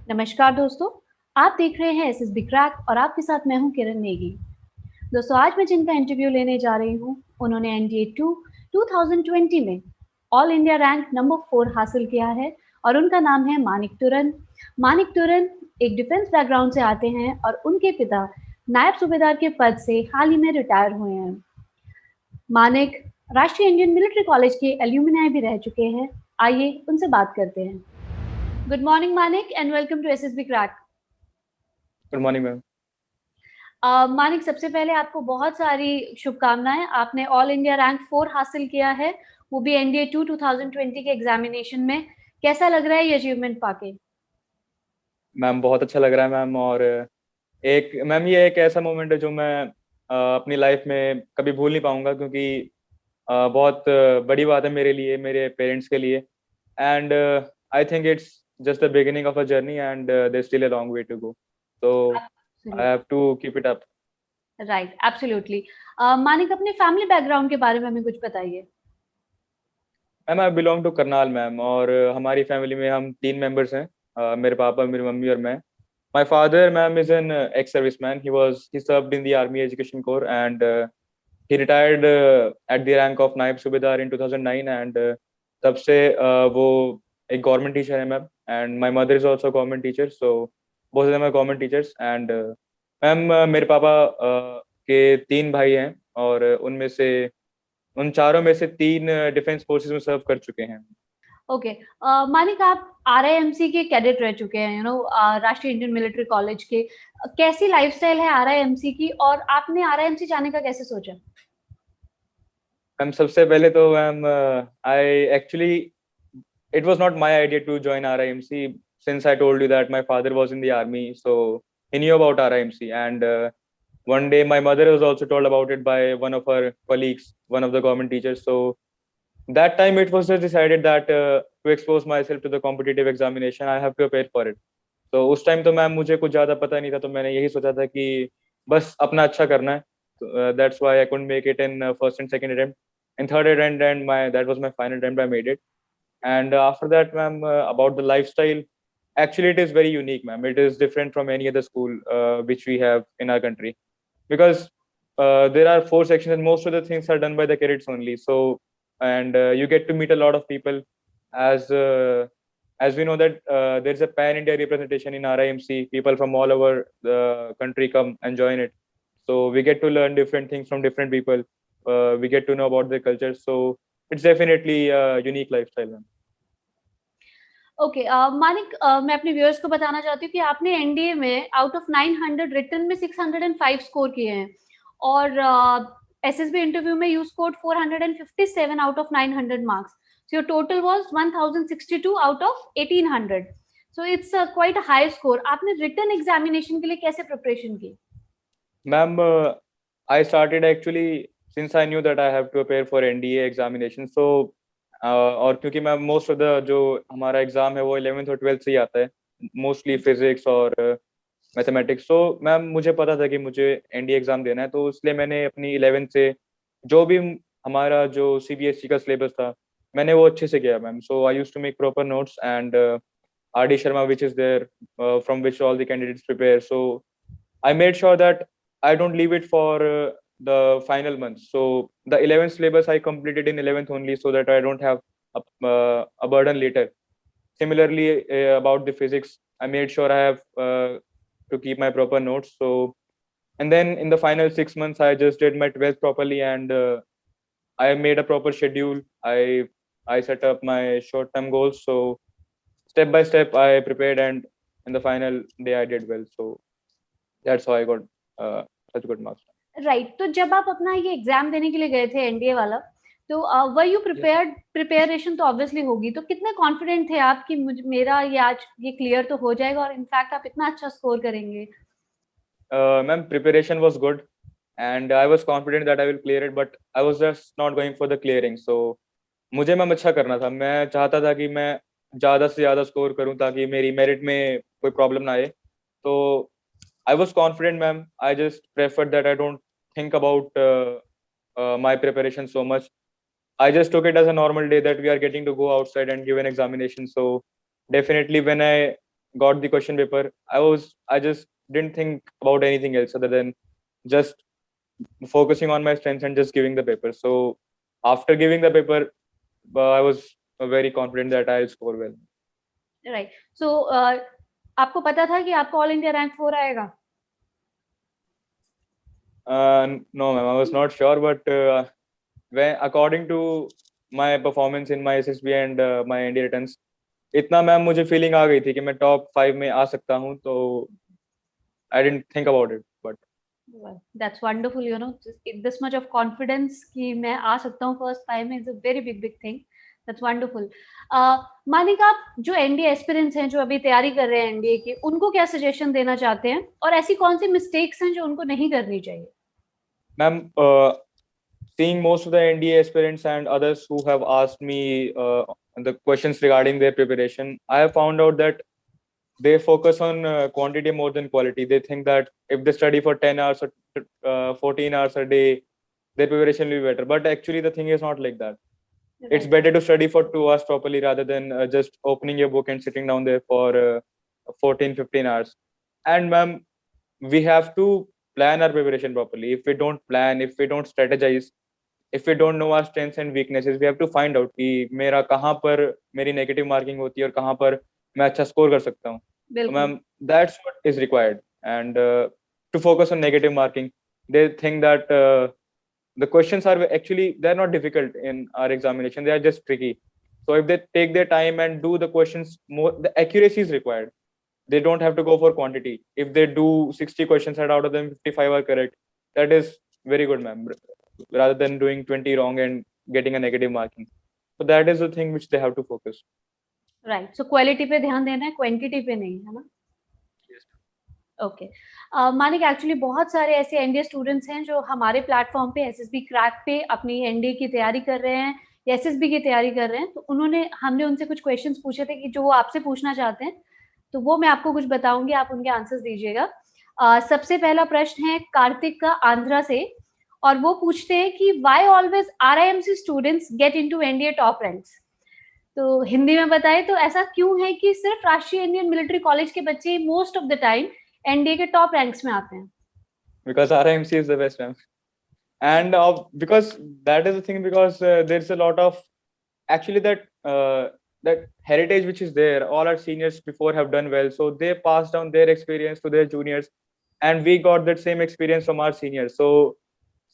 नमस्कार दोस्तों, आप देख रहे हैं एसएसबी क्रैक और आपके साथ मैं हूं किरण नेगी। दोस्तों आज मैं जिनका इंटरव्यू लेने जा रही हूं, उन्होंने एनडीए 2 2020 में ऑल इंडिया रैंक नंबर 4 हासिल किया है और उनका नाम है मानिक तुरन। मानिक तुरन एक डिफेंस बैकग्राउंड से आते हैं और उनके पिता नायब सूबेदार के पद से हाल ही में रिटायर हुए हैं। Manik Rashtriya Indian Military College के एल्यूमिनाई भी रह चुके हैं। आइए उनसे बात करते हैं। Good morning Manik and welcome to SSB crack. Good morning ma'am. Manik, सबसे पहले आपको बहुत सारी शुभकामनाएं। आपने ऑल इंडिया रैंक 4 हासिल किया है, वो भी एनडीए 2 2020 के एग्जामिनेशन में। कैसा लग रहा है ये अचीवमेंट पाके? मैम बहुत अच्छा लग रहा है मैम। और एक मैम ये एक ऐसा मोमेंट है जो मैं अपनी लाइफ में कभी भूल नहीं पाऊंगा, क्योंकि बहुत बड़ी बात है मेरे लिए, मेरे पेरेंट्स के लिए। And I think it's just the beginning of a journey and there still a long way to go. तो I have to keep it up. Right, absolutely. Manik, अपने फैमिली बैकग्राउंड के बारे में हमें कुछ बताइए। Ma'am I belong to Karnal ma'am, और हमारी फैमिली में हम 3 मेंबर्स हैं। मेरे पापा, मेरी मम्मी और मैं। My father, ma'am, is an ex-serviceman. He served in the Army Education Corps, and he retired at the rank of नायब सूबेदार in 2009, and तब से वो एक गवर्नमेंट टीचर है ma'am. And my mother is also government teacher, so both of them are government teachers. And ma'am मेरे पापा के 3 भाई हैं, और उनमें से उन चारों में से 3 डिफेंस फोर्सेस में सर्व कर चुके हैं। ओके। मानिक, आप आरआईएमसी के कैडेट रह चुके हैं, राष्ट्रीय इंडियन मिलिट्री कॉलेज के। कैसी लाइफस्टाइल है आरआईएमसी की और आपने आरआईएमसी जाने का कैसे सोचा? मैम सबसे पहले तो ma'am I actually it was not my idea to join RIMC, since I told you that my father was in the army, so he knew about RIMC. And one day my mother was also told about it by one of her colleagues, one of the government teachers. So that time it was just decided that to expose myself to the competitive examination, I have to prepare for it. तो उस time तो ma'am मुझे कुछ ज़्यादा पता नहीं था, तो मैंने यही सोचा था कि बस अपना अच्छा करना है। That's why I couldn't make it in first and second attempt. In third attempt and my that was my final attempt, I made it. And after that, ma'am, about the lifestyle, actually it is very unique, ma'am. It is different from any other school which we have in our country, because there are 4 sections and most of the things are done by the cadets only. So, and you get to meet a lot of people, as we know that there is a pan India representation in RIMC. People from all over the country come and join it, so we get to learn different things from different people. We get to know about their culture, so it's definitely a unique lifestyle, ma'am. Okay. Manik, मैं अपने viewers को बताना चाहती हूँ कि आपने NDA में out of 900 written में 605 स्कोर किए हैं और एसएसबी इंटरव्यू में you scored 457 out of 900 marks. So your total was 1062 out of 1800। So it's quite a high score. आपने रिटन एग्जामिनेशन के लिए कैसे प्रिपरेशन की? Ma'am, I started actually since I knew that I have to prepare for NDA examination. So, और क्योंकि ma'am most of the जो हमारा exam है वो 11th और 12th से ही आता है, मोस्टली फिजिक्स और मैथमेटिक्स। तो मैम मुझे पता था कि मुझे एनडीए एग्जाम देना है, तो इसलिए मैंने अपनी 11th से जो भी हमारा जो सीबीएसई का सिलेबस था, मैंने वो अच्छे से किया ma'am. So I use to make proper notes, and R D Sharma which is there, from which all the candidates prepare. So I made sure that I don't leave it for the final month. So the 11th syllabus I completed in 11th only, so that I don't have a burden later. Similarly, about the physics, I made sure I have to keep my proper notes. So, and then in the final 6 months, I just did my 12th properly, and I made a proper schedule. I set up my short-term goals. So step by step, I prepared, and in the final day, I did well. So that's how I got such good marks. Right. तो जब आप अपना ये exam देने के लिए गए थे एनडीए वाला, तो were you Yes. Prepared? Preparation तो ऑब्वियसली होगी, तो कितने कॉन्फिडेंट थे आप कि मुझे मेरा ये आज ये क्लियर तो हो जाएगा और इनफैक्ट आप इतना अच्छा स्कोर करेंगे? Ma'am, preparation was good, and I was confident that I will clear it, but I was just not going for the clearing. So मुझे मैम अच्छा करना था, मैं चाहता था कि मैं ज़्यादा से ज़्यादा स्कोर करूं ताकि मेरी मेरिट में कोई प्रॉब्लम ना आए। तो I was confident, ma'am. I just preferred that I don't think about my preparation so much. I just took it as a normal day that we are getting to go outside and give an examination. So definitely when I got the question paper, I just didn't think about anything else other than just focusing on my strengths and just giving the paper. So after giving the paper, I was very confident that I'll score well. Right. So आपको पता था कि आपको all India rank 4 आएगा? No, ma'am, I was not sure, but when according to my performance in my SSB and my ND returns, इतना ma'am मुझे feeling आ गई थी कि मैं टॉप 5 में आ सकता हूँ, तो I didn't think about it, but well, that's wonderful, you know, this much of confidence कि मैं आ सकता हूँ फर्स्ट 5 में is a very big thing. That's wonderful. Manik, आप जो एनडीए एस्पिरेंट्स हैं जो अभी तैयारी कर रहे हैं एनडीए की, उनको क्या सजेशन देना चाहते हैं और ऐसी कौन सी मिस्टेक्स हैं जो उनको नहीं करनी चाहिए? Ma'am, seeing most of the NDA aspirants and others who have asked me the questions regarding their preparation, I have found out that they focus on quantity more than quality. They think that if they study for 10 hours or 14 hours a day, their preparation will be better. But actually, the thing is not like that. Right. It's better to study for 2 hours properly rather than just opening your book and sitting down there for 14-15 hours. And ma'am, we have to plan our preparation properly. If we don't plan, if we don't strategize, if we don't know our strengths and weaknesses, we have to find out कि मेरा कहाँ पर मेरी negative marking होती है और कहाँ पर मैं अच्छा score कर सकता हूँ. So ma'am, that's what is required. And to focus on negative marking, they think that the questions are actually, they're not difficult in our examination, they are just tricky. So if they take their time and do the questions more, the accuracy is required. They don't have to go for quantity. If they do 60 questions and out of them 55 are correct, that is very good, ma'am, rather than doing 20 wrong and getting a negative marking. So that is the thing which they have to focus. Right. So quality पे ध्यान देना है, quantity पे नहीं, है ना? Okay. Manik, actually बहुत सारे ऐसे एनडीए स्टूडेंट्स हैं जो हमारे प्लेटफॉर्म पे एसएसबी क्रैक पे अपनी एनडीए की तैयारी कर रहे हैं या एसएसबी की तैयारी कर रहे हैं, तो हमने उनसे कुछ क्वेश्चंस पूछे थे कि जो वो आपसे पूछना चाहते हैं, तो वो मैं आपको कुछ बताऊंगी, आप उनके आंसर्स दीजिएगा. सबसे पहला प्रश्न है कार्तिक का, आंध्रा से, और वो पूछते हैं कि why always RIMC students get into NDA top ranks. तो हिंदी में बताएं तो ऐसा क्यों है कि सिर्फ राष्ट्रीय इंडियन मिलिट्री कॉलेज के बच्चे most of the time NDA के टॉप रैंक्स में आते हैं? Because RIMC is the best, ma'am. And because that is the thing, because there's a lot of actually that heritage which is there. All our seniors before have done well, so they passed down their experience to their juniors, and we got that same experience from our seniors. So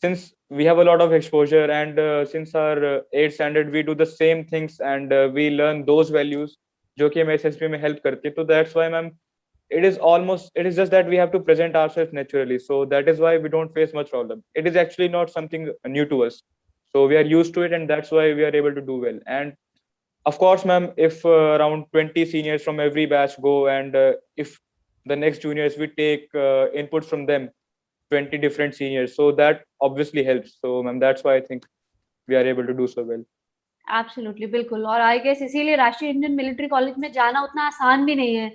since we have a lot of exposure, and since our 8th standard we do the same things, and we learn those values जो कि हमें SSB में help करती है. So that's why, ma'am, it is just that we have to present ourselves naturally. So that is why we don't face much problem. It is actually not something new to us. So we are used to it, and that's why we are able to do well. And of course, ma'am, if around 20 seniors from every batch go, and if the next juniors, we take inputs from them, 20 different seniors, so that obviously helps. So ma'am, that's why I think we are able to do so well. Absolutely, बिल्कुल. और I guess इसीलिए राष्ट्रीय Indian Military college में जाना उतना आसान भी नहीं है.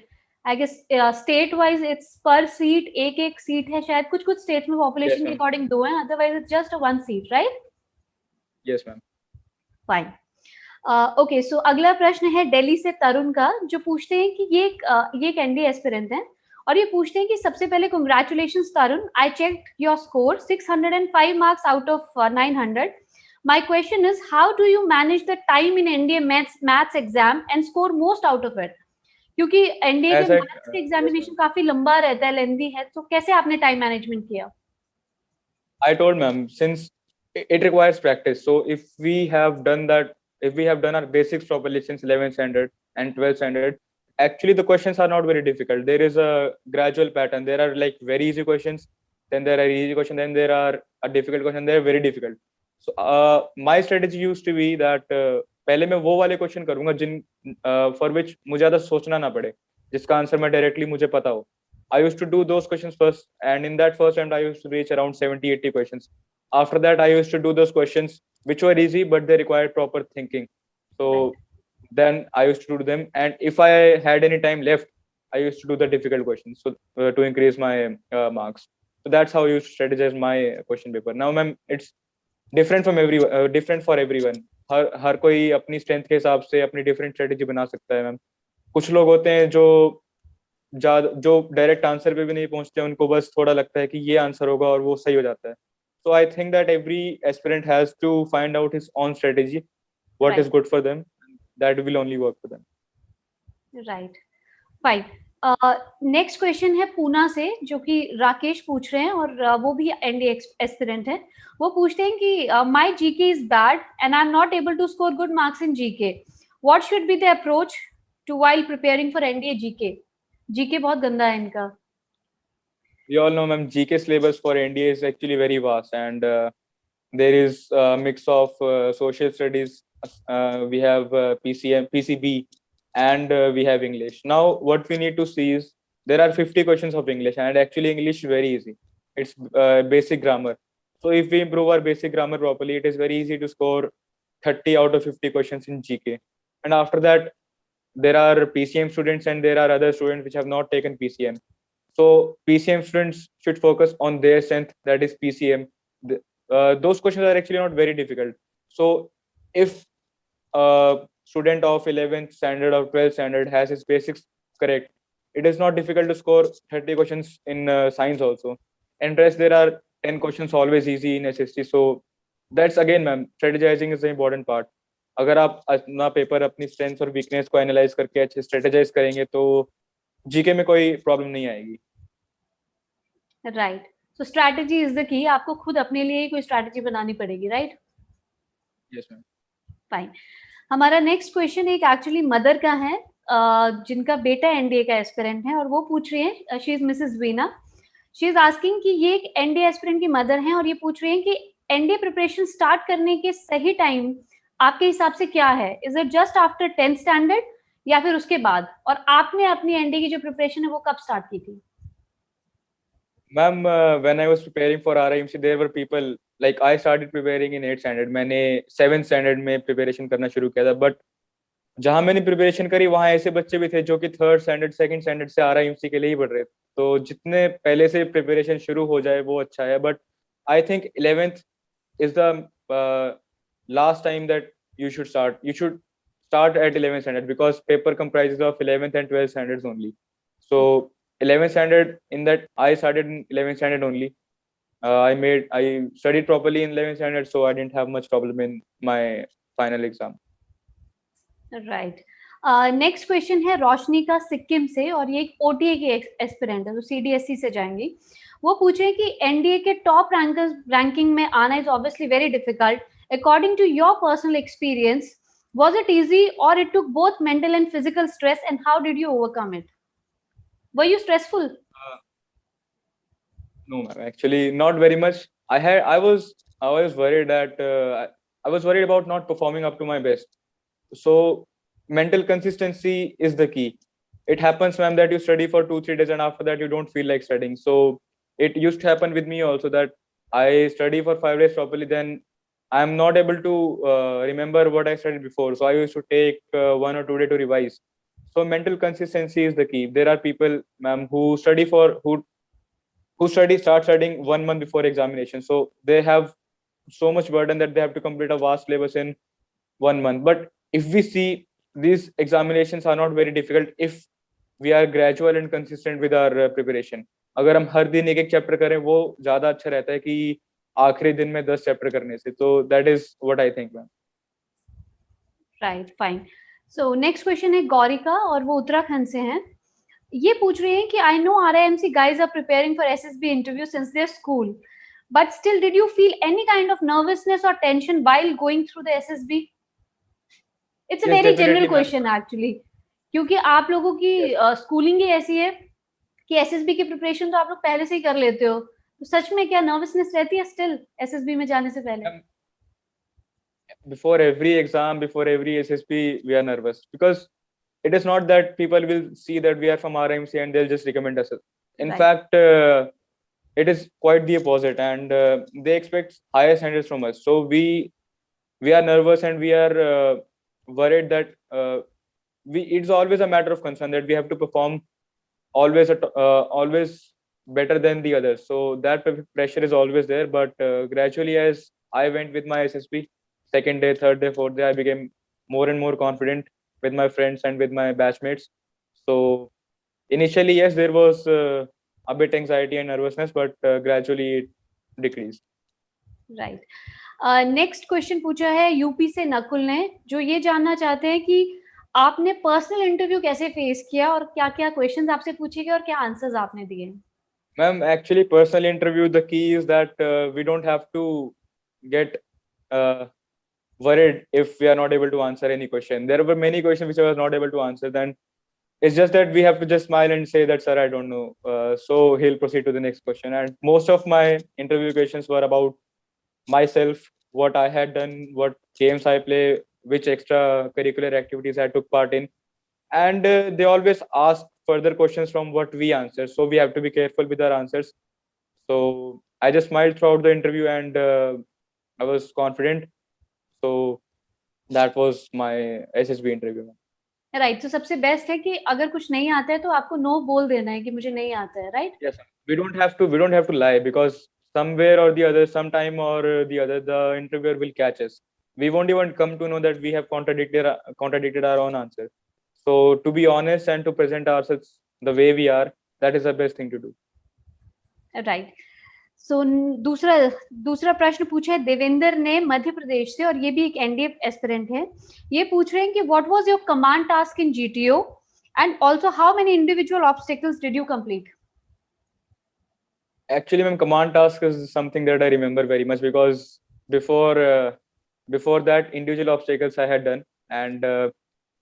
I guess state wise it's per seat एक सीट है शायद, कुछ स्टेट्स में पॉपुलेशन के अकॉर्डिंग 2 है, otherwise it's just 1 seat, right? Yes ma'am. Fine. Okay, so अगला प्रश्न है दिल्ली से तरुण का, जो पूछते हैं कि ये एक एनडीए एस्पिरेंट है और ये पूछते हैं कि सबसे पहले congratulations Tarun, I checked your score 605 marks out of 900. My question is, how do you manage the time in NDA maths exam and score most out of it? क्योंकि एनडीए के मैथ्स के एग्जामिनेशन काफी लंबा रहता है, lengthy है, तो कैसे आपने टाइम मैनेजमेंट किया? I told ma'am, since it requires practice, so if we have done our basics properly since 11th standard and 12th standard, actually the questions are not very difficult. There is a gradual pattern. There are like very easy questions, then there are easy questions, then there are a difficult question, they are very difficult. So my strategy used to be that पहले मैं वो वाले question करूंगा जिन for which मुझे ज्यादा सोचना ना पड़े, जिसका आंसर मैं डायरेक्टली मुझे पता हो. I used to do those questions first, and in that first attempt I used to reach around 70-80 questions. After that I used to do those questions which were easy but they required proper thinking. So then I used to do them, and if I had any time left, I used to do the difficult questions, so to increase my marks. So that's how I used to strategize my question paper. Now ma'am, it's different for everyone. हर कोई अपनी strength के हिसाब से अपनी different strategy बना सकता है ma'am. कुछ लोग होते हैं जो जो डायरेक्ट आंसर पे भी नहीं पहुंचते, उनको बस थोड़ा लगता है कि ये आंसर होगा और वो सही हो जाता है. So I think that every aspirant has to find out his own strategy, what is right. good for them. That will only work for them. Right. Fine. Next question है पूना से, जो कि राकेश पूछ रहे हैं, और वो भी एनडीए एस्पिरेंट है. वो पूछते हैं कि my GK is bad and I am not able to score good marks in GK. What should be the approach to while preparing for NDA GK? GK बहुत गंदा है इनका. We all know, ma'am, GK syllabus for NDA is actually very vast, and there is a mix of social studies. We have PCM, PCB, and we have English. Now, what we need to see is there are 50 questions of English, and actually English is very easy. It's basic grammar. So if we improve our basic grammar properly, it is very easy to score 30 out of 50 questions in GK. And after that, there are PCM students and there are other students which have not taken PCM. So PCM students should focus on their strength, that is PCM. Those questions are actually not very difficult. So if a student of 11th standard or 12th standard has his basics correct, it is not difficult to score 30 questions in science also. And rest, there are 10 questions always easy in SST. So that's again, ma'am, strategizing is the important part. अगर आप अपना paper अपनी strength और weakness को analyse करके अच्छे strategise करेंगे तो जीके में कोई प्रॉब्लम नहीं आएगी. Right. So strategy is the key. आपको खुद अपने लिए ही कोई स्ट्रैटेजी बनानी पड़ेगी. राइट. Yes ma'am. फाइन. हमारा नेक्स्ट क्वेश्चन एक एक्चुअली मदर का है, जिनका बेटा एनडीए का एस्पिरेंट है, और वो पूछ रही है, she is Mrs Veena. She is asking कि ये एक एनडीए एस्पिरेंट की मदर हैं, और ये पूछ रही हैं कि एनडीए प्रिपरेशन स्टार्ट करने के सही टाइम आपके हिसाब से क्या है? Is it just after 10th standard या फिर उसके बाद? और आपने अपनी एनडीए की जो प्रिपरेशन है वो कब स्टार्ट की थी? Ma'am, when I was preparing for RIMC, there were people like I started preparing in 8th standard. मैंने 7th standard में प्रिपरेशन करना शुरू किया था. बट जहाँ मैंने प्रिपरेशन करी वहाँ ऐसे बच्चे भी थे जो कि 3rd स्टैंडर्ड 2nd स्टैंडर्ड से RIMC के लिए ही पढ़ रहे थे. तो जितने पहले से प्रिपरेशन शुरू हो जाए वो अच्छा है. But I think 11th is the last time that you should start. You should start at 11th standard because paper comprises of 11th and 12th standards only. So 11th standard, in that I started in 11th standard only. I studied properly in 11th standard, so I didn't have much problem in my final exam. Right. Next question है रोशनी का सिक्किम से, और ये एक OTA की aspirant है, तो CDSC से जाएंगी. वो पूछ रहे हैं कि एनडीए के टॉप रैंकर्स रैंकिंग में आना is obviously very difficult. According to your personal experience, was it easy or it took both mental and physical stress, and how did you overcome it? Were you stressful? No, ma'am, actually not very much. I was worried that I was worried about not performing up to my best. So mental consistency is the key. It happens, ma'am, that you study for 2-3 days and after that you don't feel like studying. So it used to happen with me also that I study for 5 days properly, then I'm not able to remember what I studied before. So I used to take 1 or 2 days to revise. So mental consistency is the key. There are people, ma'am, who start studying 1 month before examination. So they have so much burden that they have to complete a vast syllabus in 1 month. But if we see, these examinations are not very difficult if we are gradual and consistent with our preparation. अगर हम हर दिन एक एक chapter करें वो ज्यादा अच्छा रहता है कि आखिरी दिन में 10 चैप्टर करने से. तो that is what I think, ma'am. Right. Fine. So next question है गौरी का, और वो उत्तराखंड से हैं. ये पूछ रहे हैं कि I know RIMC guys are preparing for SSB interview since their school, but still did you feel any kind of nervousness or tension while going through the SSB? It's a Yes, very definitely, general ma'am. question actually, क्योंकि आप लोगों की schooling ही ऐसी है कि SSB की preparation तो आप लोग पहले से ही कर लेते हो. तो सच में क्या नर्वसनेस रहती है स्टिल एसएसबी में जाने से पहले? Before every exam, before every SSB, we are nervous because it is not that people will see that we are from RIMC and they'll just recommend us. In Right. fact, it is quite the opposite, and they expect higher standards from us. So we are nervous and we are worried that it's always a matter of concern that we have to perform always better than the others. So that pressure is always there. But gradually, as I went with my SSB, second day, third day, fourth day, I became more and more confident with my friends and with my batchmates. So Initially, yes, there was a bit anxiety and nervousness, but gradually it decreased. Right. Next question पूछा है UP से नकुल ने, जो ये जानना चाहते हैं कि आपने पर्सनल इंटरव्यू कैसे फेस किया और क्या-क्या क्वेश्चंस आपसे पूछे गए और क्या आंसर्स आपने दिए? Ma'am, actually, personal interview, the key is that we don't have to get worried if we are not able to answer any question. There were many questions which I was not able to answer. Then it's just that we have to just smile and say that, sir, I don't know. So he'll proceed to the next question. And most of my interview questions were about myself, what I had done, what games I play, which extracurricular activities I took part in. And they always ask further questions from what we answer. So we have to be careful with our answers. So I just smiled throughout the interview and I was confident. So that was my SSB interview. Right. तो सबसे best है कि अगर कुछ नहीं आता है तो आपको नो बोल देना है कि मुझे नहीं आता है, right? Yes, we don't have to lie, because somewhere or the other, sometime or the other, the interviewer will catch us. We won't even come to know that we have contradicted our own answer. So to be honest and to present ourselves the way we are, that is the best thing to do. Right. So दूसरा प्रश्न पूछा है देवेंद्र ने मध्य प्रदेश से, और ये भी एक एनडीए एस्पिरेंट है. ये पूछ रहे हैं कि what was your command task in GTO and also how many individual obstacles did you complete? Actually, ma'am, command task is something that I remember very much, because before that, individual obstacles I had done, and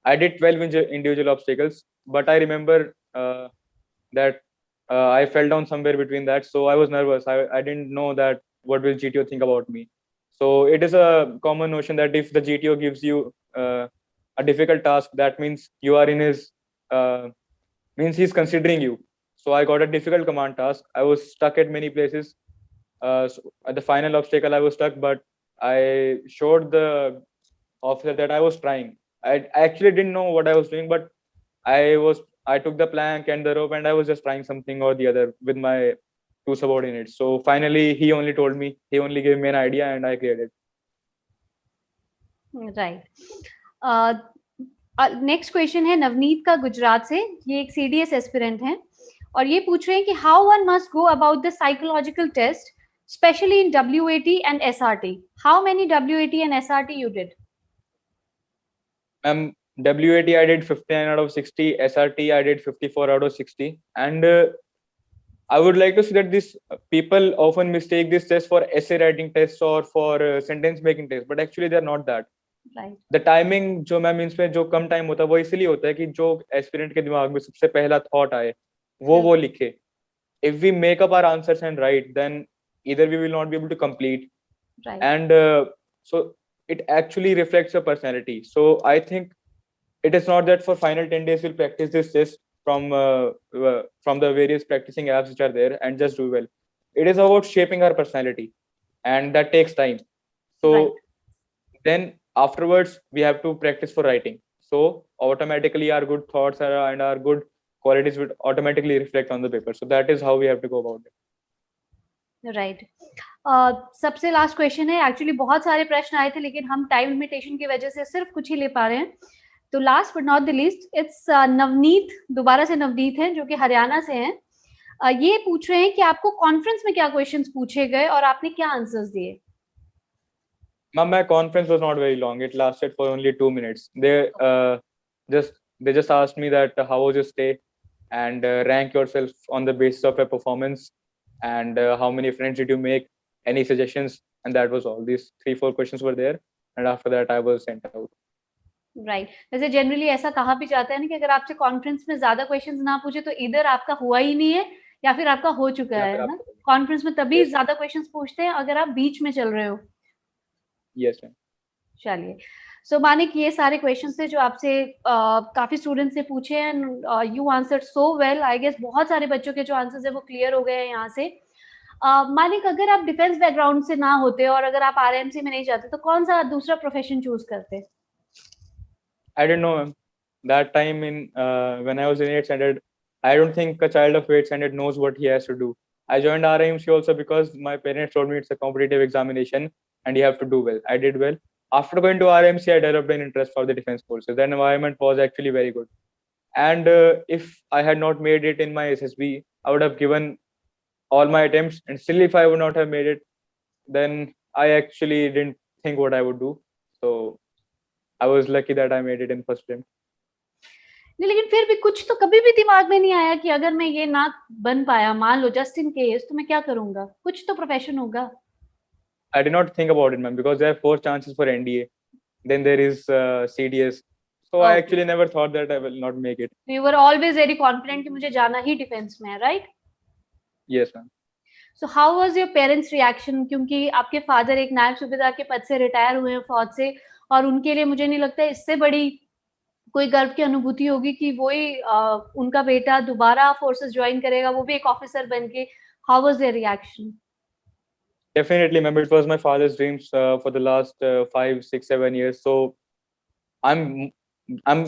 I did 12 individual obstacles. But I remember that I fell down somewhere between that, so I was nervous. I didn't know that what will GTO think about me. So it is a common notion that if the GTO gives you a difficult task, that means you are in his means he's considering you. So I got a difficult command task. I was stuck at many places. So at the final obstacle, I was stuck, but I showed the officer that I was trying. I actually didn't know what I was doing, but I took the plank and the rope, and I was just trying something or the other with my two subordinates. So finally, he only gave me an idea, and I created. Right. Next question है नवनीत का गुजरात से. ये एक CDS aspirant हैं और ये पूछ रहे हैं कि how one must go about the psychological test, specially in WAT and SRT. How many WAT and SRT you did? WAT I did 59 out of 60. SRT I did 54 out of 60. And I would like to say that these people often mistake this test for essay writing tests or for sentence making tests, but actually they are not that. Right. The timing जो ma'am इसमें जो कम time होता है वो इसलिए होता है कि जो एस्पिरेंट के दिमाग में सबसे पहला थॉट आए वो लिखे. If we make up our answers and write, then either we will not be able to complete. Right. And so it actually reflects your personality. So I think it is not that for final 10 days we'll practice this test from the various practicing apps which are there and just do well. It is about shaping our personality, and that takes time. So then afterwards we have to practice for writing. So automatically our good thoughts and our good qualities would automatically reflect on the paper. So that is how we have to go about it. Right. सबसे last question है. Actually बहुत सारे प्रश्न आए थे लेकिन हम time limitation की वजह से सिर्फ कुछ ही ले पा रहे हैं. तो last but not the least, it's Navneet, दोबारा से नवनीत हैं जो कि हरियाणा से हैं. ये पूछ रहे हैं कि आपको कॉन्फ्रेंस में क्या क्वेश्चंस पूछे गए और आपने क्या आंसर्स दिए? Ma'am, my conference was not very long. It lasted for only 2 minutes. They just asked me that how was your stay, and rank yourself on the basis of your performance, and how many friends did you make, any suggestions, and that was all. These 3-4 questions were there, and after that I was sent out. Right. वैसे generally ऐसा कहा भी जाता है ना कि अगर आपसे कॉन्फ्रेंस में ज्यादा क्वेश्चंस ना पूछे तो इधर आपका हुआ ही नहीं है या फिर आपका हो चुका है ना. कॉन्फ्रेंस में तभी ज्यादा क्वेश्चंस पूछते हैं अगर आप बीच में चल रहे हो. Yes ma'am. चलिए. सो मानिक, ये सारे क्वेश्चंस थे जो आपसे काफी स्टूडेंट्स ने पूछे हैं. You answered so well. I guess बहुत सारे बच्चों के जो आंसर्स है वो क्लियर हो गए हैं यहाँ से. मानिक, अगर आप डिफेंस बैकग्राउंड से ना होते और अगर आप RMC में नहीं जाते तो कौन सा दूसरा प्रोफेशन चूज करते? I didn't know, ma'am. That time when I was in 8th standard, I don't think a child of 8th standard knows what he has to do. I joined RMC also because my parents told me it's a competitive examination and you have to do well. I did well. After going to RMC, I developed an interest for the defense forces. The environment was actually very good. And if I had not made it in my SSB, I would have given all my attempts, and still if I would not have made it, then I actually didn't think what I would do. So I was lucky that I made it in first attempt. नहीं, लेकिन फिर भी कुछ तो कभी भी दिमाग में नहीं आया कि अगर मैं ये ना बन पाया, मान लो जस्ट इन केस, तो मैं क्या करूंगा? कुछ तो प्रोफेशन होगा. I did not think about it, ma'am, because there are 4 chances for NDA. Then there is CDS. So I Okay. actually never thought that I will not make it. You were always very confident कि मुझे जाना ही defence में है, right? Yes, ma'am. So how was your parents' reaction? क्योंकि आपके father एक नायब सूबेदार के पद से रिटायर हुए हैं फौज से, और उनके लिए मुझे नहीं लगता इससे बड़ी कोई गर्व की अनुभूति होगी कि वही उनका बेटा दोबारा फोर्सेस ज्वाइन करेगा, वो भी एक ऑफिसर बन के. How was their reaction? Definitely, ma'am. It was my father's dreams for the last 5, 6, 7 years. So I'm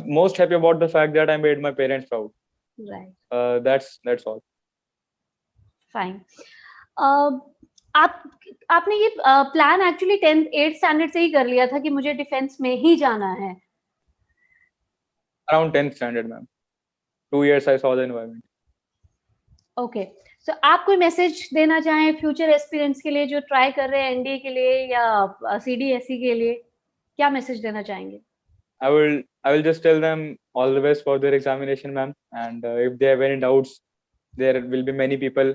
most happy about the fact that I made my parents proud. Right. That's all. Fine. आपने ये plan actually 10th 8th standard से ही कर लिया था कि मुझे defence में ही जाना है? Around 10th standard, ma'am. 2 years I saw the environment. Okay. So आप कोई मैसेज देना चाहें फ्यूचर एस्पिरेंट्स के लिए जो ट्राई कर रहे हैं एनडीए के लिए या सीडीएसई के लिए, क्या मैसेज देना चाहेंगे? I will just tell them all the best for their examination, ma'am. And if they have any doubts, there will be many people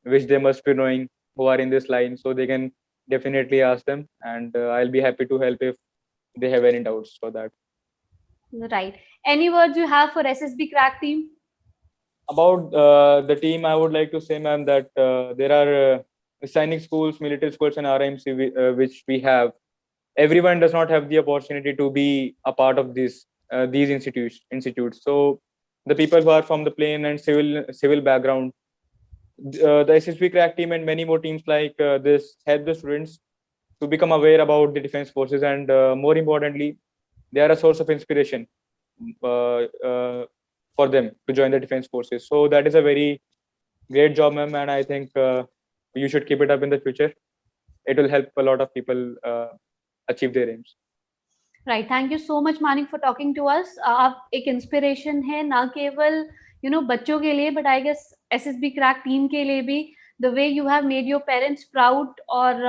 which they must be knowing who are in this line, so they can definitely ask them, and I'll be happy to help if they have any doubts for that. Right. Any words you have for SSB crack team? About the team, I would like to say, ma'am, that there are sainik schools, military schools, and RIMC which we have. Everyone does not have the opportunity to be a part of these institutes. So the people who are from the plain and civil background, the SSB crack team and many more teams like this help the students to become aware about the defense forces, and more importantly, they are a source of inspiration for them to join the defense forces. So that is a very great job, ma'am, and I think you should keep it up in the future. It will help a lot of people achieve their aims. Right. Thank you so much, Manik, for talking to us. आप एक inspiration है ना केवल बच्चों के लिए, but I guess SSB crack team के लिए भी. The way you have made your parents proud, और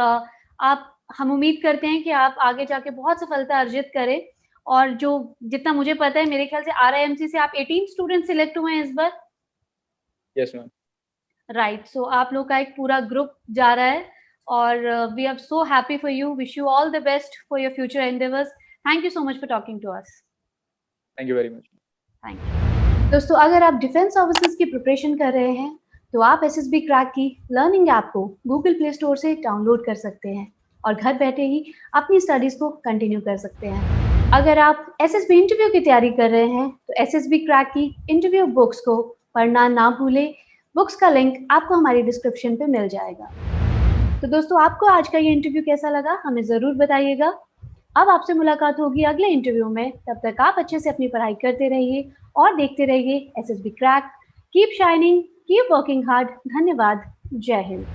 हम उम्मीद करते हैं कि आप आगे जाके बहुत सफलता अर्जित करें. और जो जितना मुझे पता है, मेरे ख्याल से आरआईएमसी से आप 18 स्टूडेंट सिलेक्ट हुए हैं इस बार. Yes, ma'am. राइट. सो आप लोग का एक पूरा ग्रुप जा रहा है, और we are so happy for you. Wish you all the best for your future endeavours. Thank you so much for talking to us. Thank you very much. Thank you. दोस्तों, अगर आप डिफेंस ऑफिसर्स की preparation कर रहे हैं तो आप SSB crack की लर्निंग ऐप को गूगल प्ले स्टोर से डाउनलोड कर सकते हैं और घर बैठे ही अपनी स्टडीज को कंटिन्यू कर सकते हैं. अगर आप एसएसबी इंटरव्यू की तैयारी कर रहे हैं तो एसएसबी क्रैक की इंटरव्यू बुक्स को पढ़ना ना भूलें. बुक्स का लिंक आपको हमारी डिस्क्रिप्शन पे मिल जाएगा. तो दोस्तों, आपको आज का ये इंटरव्यू कैसा लगा हमें ज़रूर बताइएगा. अब आपसे मुलाकात होगी अगले इंटरव्यू में. तब तक आप अच्छे से अपनी पढ़ाई करते रहिए और देखते रहिए SSB crack. Keep shining, keep working hard. धन्यवाद. जय हिंद.